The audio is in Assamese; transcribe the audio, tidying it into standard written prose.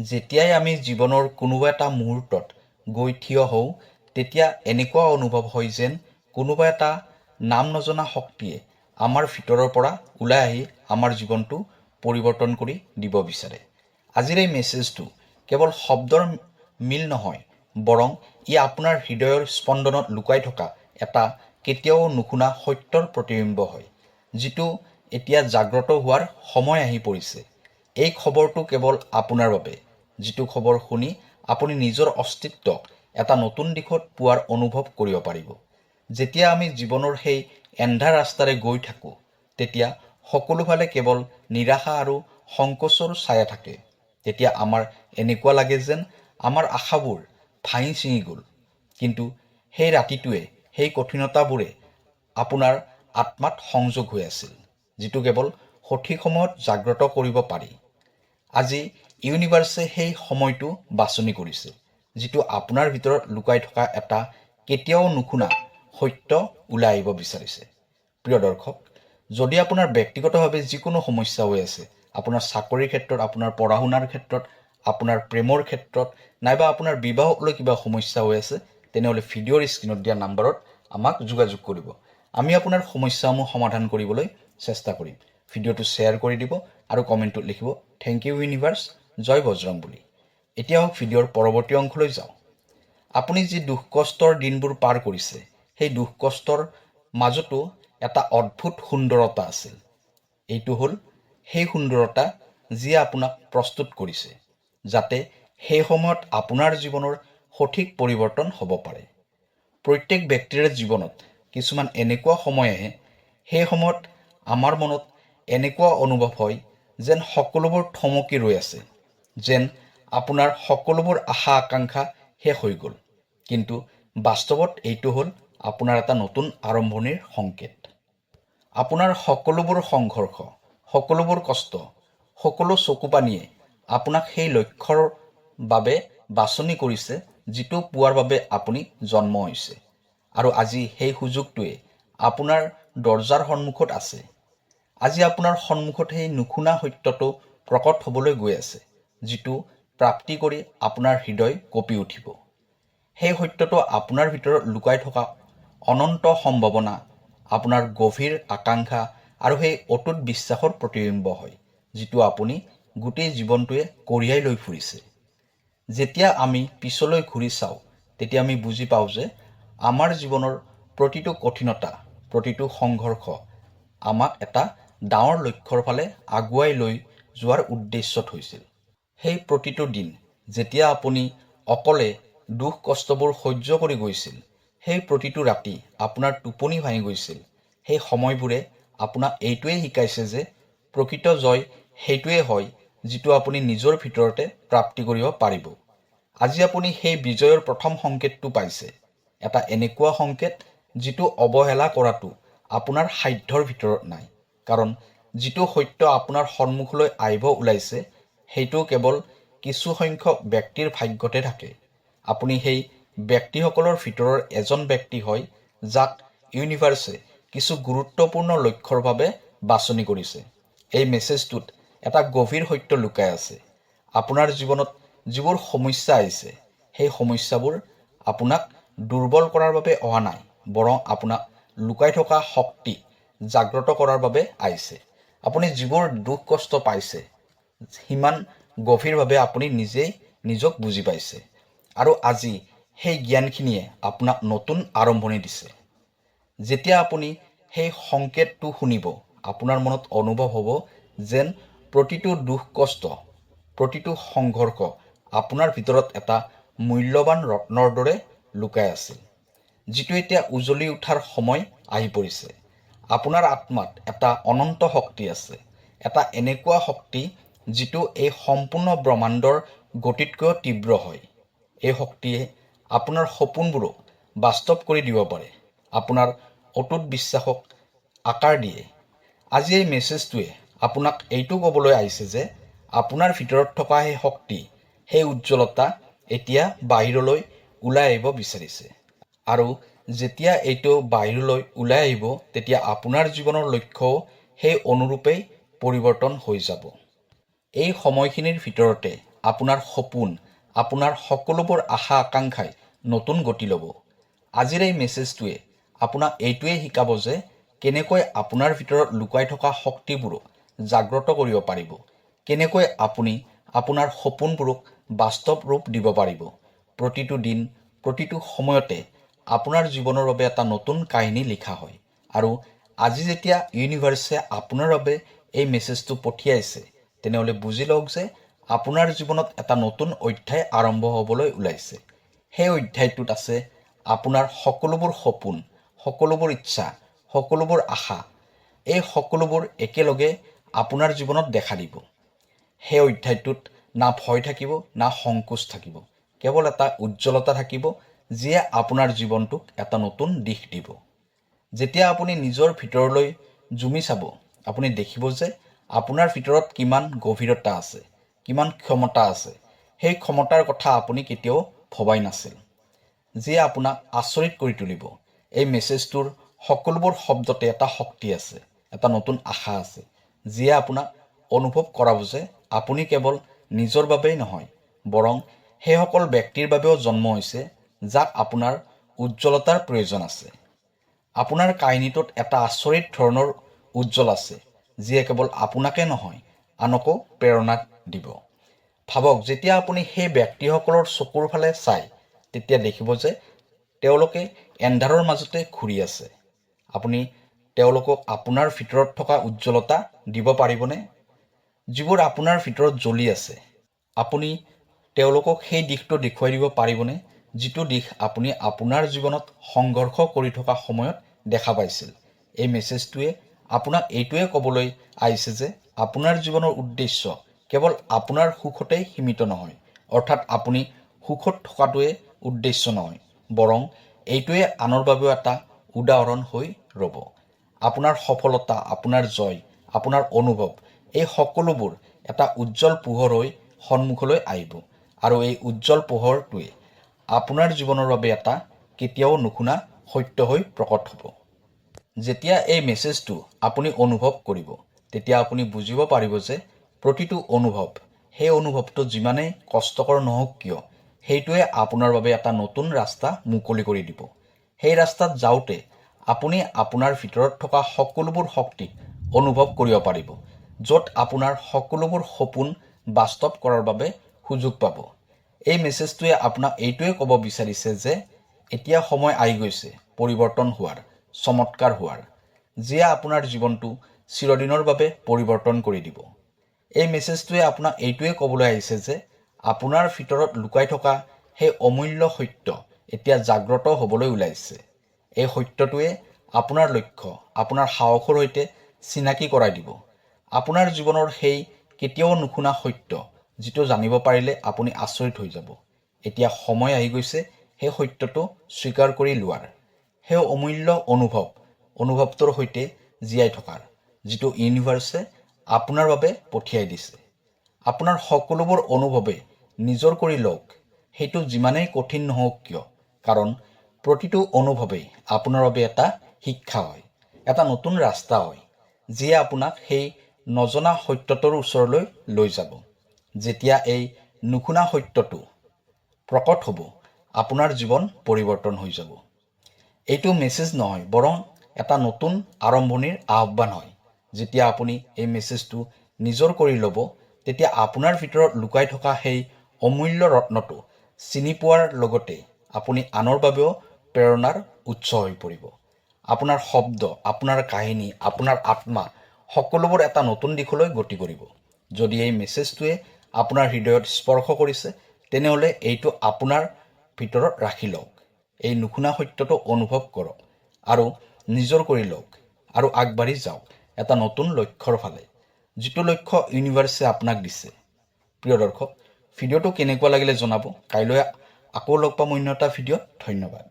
যেতিয়াই আমি জীৱনৰ কোনোবা এটা মুহূৰ্তত গৈ থিয় হওঁ তেতিয়া এনেকুৱা অনুভৱ হয় যেন কোনোবা এটা নাম নজনা শক্তিয়ে আমাৰ ভিতৰৰ পৰা ওলাই আহি আমাৰ জীৱনটো পৰিৱৰ্তন কৰি দিব বিচাৰে। আজিৰ এই মেছেজটো কেৱল শব্দৰ মিল নহয়, বৰং ই আপোনাৰ হৃদয়ৰ স্পন্দনত লুকাই থকা এটা কেতিয়াও নুশুনা সত্যৰ প্ৰতিবিম্ব হয়, যিটো এতিয়া জাগ্ৰত হোৱাৰ সময় আহি পৰিছে। এই খবৰটো কেৱল আপোনাৰ বাবে, যিটো খবৰ শুনি আপুনি নিজৰ অস্তিত্বক এটা নতুন দিশত পোৱাৰ অনুভৱ কৰিব পাৰিব। যেতিয়া আমি জীৱনৰ সেই এন্ধাৰ ৰাস্তাৰে গৈ থাকোঁ তেতিয়া সকলোফালে কেৱল নিৰাশা আৰু সংকোচৰ ছায়া থাকে। তেতিয়া আমাৰ এনেকুৱা লাগে যেন আমাৰ আশাবোৰ ভাঙি ছিঙি গ'ল। কিন্তু সেই ৰাতিটোৱে, সেই কঠিনতাবোৰে আপোনাৰ আত্মাত সংযোগ হৈ আছিল, যিটো কেৱল সঠিক সময়ত জাগ্ৰত কৰিব পাৰি। আজি ইউনিভাৰ্ছে সেই সময়টো বাছনি কৰিছে, যিটো আপোনাৰ ভিতৰত লুকাই থকা এটা কেতিয়াও নুশুনা সত্য ওলাই আহিব বিচাৰিছে। প্ৰিয় দৰ্শক, যদি আপোনাৰ ব্যক্তিগতভাৱে যিকোনো সমস্যা হৈ আছে, আপোনাৰ চাকৰিৰ ক্ষেত্ৰত, আপোনাৰ পঢ়া শুনাৰ ক্ষেত্ৰত, আপোনাৰ প্ৰেমৰ ক্ষেত্ৰত, নাইবা আপোনাৰ বিবাহক লৈ কিবা সমস্যা হৈ আছে, তেনেহ'লে ভিডিঅ'ৰ স্ক্ৰীণত দিয়া নাম্বাৰত আমাক যোগাযোগ কৰিব। আমি আপোনাৰ সমস্যাসমূহ সমাধান কৰিবলৈ চেষ্টা কৰিম। ভিডিঅ'টো শ্বেয়াৰ কৰি দিব আৰু কমেণ্টত লিখিব থেংক ইউ ইউনিভাৰ্ছ, জয় বজৰং বুলি। এতিয়া হওক ভিডিঅ'ৰ পৰৱৰ্তী অংশলৈ যাওঁ। আপুনি যি দুখ কষ্টৰ দিনবোৰ পাৰ কৰিছে, সেই দুখ কষ্টৰ মাজতো এটা অদ্ভুত সুন্দৰতা আছিল। এইটো হ'ল সেই সুন্দৰতা যিয়ে আপোনাক প্ৰস্তুত কৰিছে, যাতে সেই সময়ত আপোনাৰ জীৱনৰ সঠিক পৰিৱৰ্তন হ'ব পাৰে। প্ৰত্যেক ব্যক্তিৰে জীৱনত কিছুমান এনেকুৱা সময় আহে, সেই সময়ত আমাৰ মনত এনেকুৱা অনুভৱ হয় যেন সকলোবোৰ থমকি ৰৈ আছে, যেন আপোনাৰ সকলোবোৰ আশা আকাংক্ষা শেষ হৈ গ'ল। কিন্তু বাস্তৱত এইটো হ'ল আপোনাৰ এটা নতুন আৰম্ভণিৰ সংকেত। আপোনাৰ সকলোবোৰ সংঘৰ্ষ, সকলোবোৰ কষ্ট, সকলো চকুপানীয়ে আপোনাক সেই লক্ষ্যৰ বাবে বাছনি কৰিছে যিটো পোৱাৰ বাবে আপুনি জন্ম হৈছে। আৰু আজি সেই সুযোগটোৱে আপোনাৰ দৰজাৰ সন্মুখত আছে। আজি আপোনাৰ সন্মুখত সেই নুশুনা সত্যটো প্ৰকট হ'বলৈ গৈ আছে, যিটো প্ৰাপ্তি কৰি আপোনাৰ হৃদয় কঁপি উঠিব। সেই সত্যটো আপোনাৰ ভিতৰত লুকাই থকা অনন্ত সম্ভাৱনা, আপোনাৰ গভীৰ আকাংক্ষা আৰু সেই অটুট বিশ্বাসৰ প্ৰতিবিম্ব হয়, যিটো আপুনি গোটেই জীৱনটোৱে কঢ়িয়াই লৈ ফুৰিছে। যেতিয়া আমি পিছলৈ ঘূৰি চাওঁ তেতিয়া আমি বুজি পাওঁ যে আমাৰ জীৱনৰ প্ৰতিটো কঠিনতা, প্ৰতিটো সংঘৰ্ষ আমাক এটা ডাঙৰ লক্ষ্যৰ ফালে আগুৱাই লৈ যোৱাৰ উদ্দেশ্যত হৈছিল। সেই প্ৰতিটো দিন যেতিয়া আপুনি অকলে দুখ কষ্টবোৰ সহ্য কৰি গৈছিল, সেই প্ৰতিটো ৰাতি আপোনাৰ টোপনি ভাঙি গৈছিল, সেই সময়বোৰে আপোনাক এইটোৱে শিকাইছে যে প্ৰকৃত জয় সেইটোৱে হয় যিটো আপুনি নিজৰ ভিতৰতে প্ৰাপ্তি কৰিব পাৰিব। আজি আপুনি সেই বিজয়ৰ প্ৰথম সংকেতটো পাইছে, এটা এনেকুৱা সংকেত যিটো অৱহেলা কৰাটো আপোনাৰ সাধ্যৰ ভিতৰত নাই। কাৰণ যিটো সত্য আপোনাৰ সন্মুখলৈ আহিব ওলাইছে সেইটো কেৱল কিছু সংখ্যক ব্যক্তিৰ ভাগ্যতে থাকে। আপুনি সেই ব্যক্তিসকলৰ ভিতৰৰ এজন ব্যক্তি হয় যাক ইউনিভাৰ্ছে কিছু গুৰুত্বপূৰ্ণ লক্ষ্যৰ বাবে বাছনি কৰিছে। এই মেছেজটোত এটা গভীৰ সত্য লুকাই আছে। আপোনাৰ জীৱনত যিবোৰ সমস্যা আহিছে, সেই সমস্যাবোৰ আপোনাক দুৰ্বল কৰাৰ বাবে অহা নাই, বৰং আপোনাক লুকাই থকা শক্তি জাগ্ৰত কৰাৰ বাবে আহিছে। আপুনি যিবোৰ দুখ কষ্ট পাইছে, সিমান গভীৰভাৱে আপুনি নিজেই নিজক বুজি পাইছে। আৰু আজি সেই জ্ঞানখিনিয়ে আপোনাক নতুন আৰম্ভণি দিছে। যেতিয়া আপুনি সেই সংকেতটো শুনিব, আপোনাৰ মনত অনুভৱ হ'ব যেন প্ৰতিটো দুখ কষ্ট, প্ৰতিটো সংঘৰ্ষ আপোনাৰ ভিতৰত এটা মূল্যৱান ৰত্নৰ দৰে লুকাই আছিল, যিটো এতিয়া উজলি উঠাৰ সময় আহি পৰিছে। আপোনাৰ আত্মাত এটা অনন্ত শক্তি আছে, এটা এনেকুৱা শক্তি যিটো এই সম্পূৰ্ণ ব্ৰহ্মাণ্ডৰ গতিতকৈও তীব্ৰ হয়। এই শক্তিয়ে আপোনাৰ সপোনবোৰক বাস্তৱ কৰি দিব পাৰে, আপোনাৰ অটুট বিশ্বাসক আকাৰ দিয়ে। আজি এই মেছেজটোৱে আপোনাক এইটো ক'বলৈ আহিছে যে আপোনাৰ ভিতৰত থকা সেই শক্তি, সেই উজ্জ্বলতা এতিয়া বাহিৰলৈ ওলাই আহিব বিচাৰিছে। আৰু যেতিয়া এইটো বাহিৰলৈ ওলাই আহিব তেতিয়া আপোনাৰ জীৱনৰ লক্ষ্যও সেই অনুৰূপেই পৰিৱৰ্তন হৈ যাব। এই সময়খিনিৰ ভিতৰতে আপোনাৰ সপোন, আপোনাৰ সকলোবোৰ আশা আকাংক্ষাই নতুন গতি ল'ব। আজিৰ এই মেছেজটোৱে আপোনাক এইটোৱে শিকাব যে কেনেকৈ আপোনাৰ ভিতৰত লুকাই থকা শক্তিবোৰক জাগ্ৰত কৰিব পাৰিব, কেনেকৈ আপুনি আপোনাৰ সপোনবোৰক বাস্তৱ ৰূপ দিব পাৰিব। প্ৰতিটো দিন, প্ৰতিটো সময়তে আপোনাৰ জীৱনৰ বাবে এটা নতুন কাহিনী লিখা হয়। আৰু আজি যেতিয়া ইউনিভাৰ্ছে আপোনাৰ বাবে এই মেছেজটো পঠিয়াইছে, তেনেহ'লে বুজি লওক যে আপোনাৰ জীৱনত এটা নতুন অধ্যায় আৰম্ভ হ'বলৈ ওলাইছে। সেই অধ্যায়টোত আছে আপোনাৰ সকলোবোৰ সপোন, সকলোবোৰ ইচ্ছা, সকলোবোৰ আশা। এই সকলোবোৰ একেলগে আপোনাৰ জীৱনত দেখা দিব। সেই অধ্যায়টোত না ভয় থাকিব, না সংকোচ থাকিব, কেৱল এটা উজ্জ্বলতা থাকিব যিয়ে আপোনাৰ জীৱনটোক এটা নতুন দিশ দিব। যেতিয়া আপুনি নিজৰ ভিতৰলৈ জুমি চাব, আপুনি দেখিব যে আপোনাৰ ভিতৰত কিমান গভীৰতা আছে, কিমান ক্ষমতা আছে। সেই ক্ষমতাৰ কথা আপুনি কেতিয়াও ভবাই নাছিল, যিয়ে আপোনাক আচৰিত কৰি তুলিব। এই মেছেজটোৰ সকলোবোৰ শব্দতে এটা শক্তি আছে, এটা নতুন আশা আছে, যিয়ে আপোনাক অনুভৱ কৰাব যে আপুনি কেৱল নিজৰ বাবেই নহয়, বৰং সেইসকল ব্যক্তিৰ বাবেও জন্ম হৈছে যাক আপোনাৰ উজ্জ্বলতাৰ প্ৰয়োজন আছে। আপোনাৰ কাহিনীটোত এটা আচৰিত ধৰণৰ উজ্জ্বল আছে, যিয়ে কেৱল আপোনাকে নহয়, আনকো প্ৰেৰণা দিব। ভাবক, যেতিয়া আপুনি সেই ব্যক্তিসকলৰ চকুৰ ফালে চায়, তেতিয়া দেখিব যে তেওঁলোকে এন্ধাৰৰ মাজতে ঘূৰি আছে। আপুনি তেওঁলোকক আপোনাৰ ভিতৰত থকা উজ্জ্বলতা দিব পাৰিবনে? যিবোৰ আপোনাৰ ভিতৰত জ্বলি আছে, আপুনি তেওঁলোকক সেই দিশটো দেখুৱাই দিব পাৰিবনে, যিটো দিশ আপুনি আপোনাৰ জীৱনত সংঘৰ্ষ কৰি থকা সময়ত দেখা পাইছিল? এই মেছেজটোৱে আপোনাক এইটোৱে ক'বলৈ আহিছে যে আপোনাৰ জীৱনৰ উদ্দেশ্য কেৱল আপোনাৰ সুখতেই সীমিত নহয়, অৰ্থাৎ আপুনি সুখত থকাটোৱে উদ্দেশ্য নহয়, বৰং এইটোৱে আনৰ বাবেও এটা উদাহৰণ হৈ ৰ'ব। আপোনাৰ সফলতা, আপোনাৰ জয়, আপোনাৰ অনুভৱ, এই সকলোবোৰ এটা উজ্জ্বল পোহৰ হৈ সন্মুখলৈ আহিব। আৰু এই উজ্জ্বল পোহৰটোৱে আপোনাৰ জীৱনৰ বাবে এটা কেতিয়াও নুশুনা সত্য হৈ প্ৰকট হ'ব। যেতিয়া এই মেছেজটো আপুনি অনুভৱ কৰিব, তেতিয়া আপুনি বুজিব পাৰিব যে প্ৰতিটো অনুভৱ, সেই অনুভৱটো যিমানেই কষ্টকৰ নহওক কিয়, সেইটোৱে আপোনাৰ বাবে এটা নতুন ৰাস্তা মুকলি কৰি দিব। সেই ৰাস্তাত যাওঁতে আপুনি আপোনাৰ ভিতৰত থকা সকলোবোৰ শক্তি অনুভৱ কৰিব পাৰিব, য'ত আপোনাৰ সকলোবোৰ সপোন বাস্তৱ কৰাৰ বাবে সুযোগ পাব। এই মেছেজটোৱে আপোনাক এইটোৱে ক'ব বিচাৰিছে যে এতিয়া সময় আহি গৈছে পৰিৱৰ্তন হোৱাৰ, চমৎকাৰ হোৱাৰ, যিয়ে আপোনাৰ জীৱনটো চিৰদিনৰ বাবে পৰিৱৰ্তন কৰি দিব। এই মেছেজটোৱে আপোনাক এইটোৱে ক'বলৈ আহিছে যে আপোনাৰ ভিতৰত লুকাই থকা সেই অমূল্য সত্য এতিয়া জাগ্ৰত হ'বলৈ ওলাইছে। এই সত্যটোৱে আপোনাৰ লক্ষ্য, আপোনাৰ সাহসৰ সৈতে চিনাকি কৰাই দিব। আপোনাৰ জীৱনৰ সেই কেতিয়াও নুশুনা সত্য, যিটো জানিব পাৰিলে আপুনি আচৰিত হৈ যাব। এতিয়া সময় আহি গৈছে সেই সত্যটো স্বীকাৰ কৰি লোৱাৰ, সেই অমূল্য অনুভৱটোৰ সৈতে জীয়াই থকাৰ, যিটো ইউনিভাৰ্ছে আপোনাৰ বাবে পঠিয়াই দিছে। আপোনাৰ সকলোবোৰ অনুভৱে নিজৰ কৰি লওক, সেইটো যিমানেই কঠিন নহওক কিয়, কাৰণ প্ৰতিটো অনুভৱেই আপোনাৰ বাবে এটা শিক্ষা হয়, এটা নতুন ৰাস্তা হয়, যিয়ে আপোনাক সেই নজনা সত্যটোৰ ওচৰলৈ লৈ যাব। যেতিয়া এই নুশুনা সত্যটো প্ৰকট হ'ব, আপোনাৰ জীৱন পৰিৱৰ্তন হৈ যাব। এইটো মেছেজ নহয়, বৰং এটা নতুন আৰম্ভণিৰ আহ্বান হয়। যেতিয়া আপুনি এই মেছেজটো নিজৰ কৰি ল'ব, তেতিয়া আপোনাৰ ভিতৰত লুকাই থকা সেই অমূল্য ৰত্নটো চিনি পোৱাৰ লগতে আপুনি আনৰ বাবেও প্ৰেৰণাৰ উৎস হৈ পৰিব। আপোনাৰ শব্দ, আপোনাৰ কাহিনী, আপোনাৰ আত্মা সকলোবোৰ এটা নতুন দিশলৈ গতি কৰিব। যদি এই মেছেজটোৱে আপোনাৰ হৃদয়ত স্পৰ্শ কৰিছে, তেনেহ'লে এইটো আপোনাৰ ভিতৰত ৰাখি লওক। এই নুশুনা সত্যটো অনুভৱ কৰক আৰু নিজৰ কৰি লওক আৰু আগবাঢ়ি যাওক এটা নতুন লক্ষ্যৰ ফালে, যিটো লক্ষ্য ইউনিভাৰ্ছে আপোনাক দিছে। প্ৰিয় দৰ্শক, ভিডিঅ'টো কেনেকুৱা লাগিলে জনাব। কাইলৈ আকৌ লগ পাম অন্য এটা ভিডিঅ'ত। ধন্যবাদ।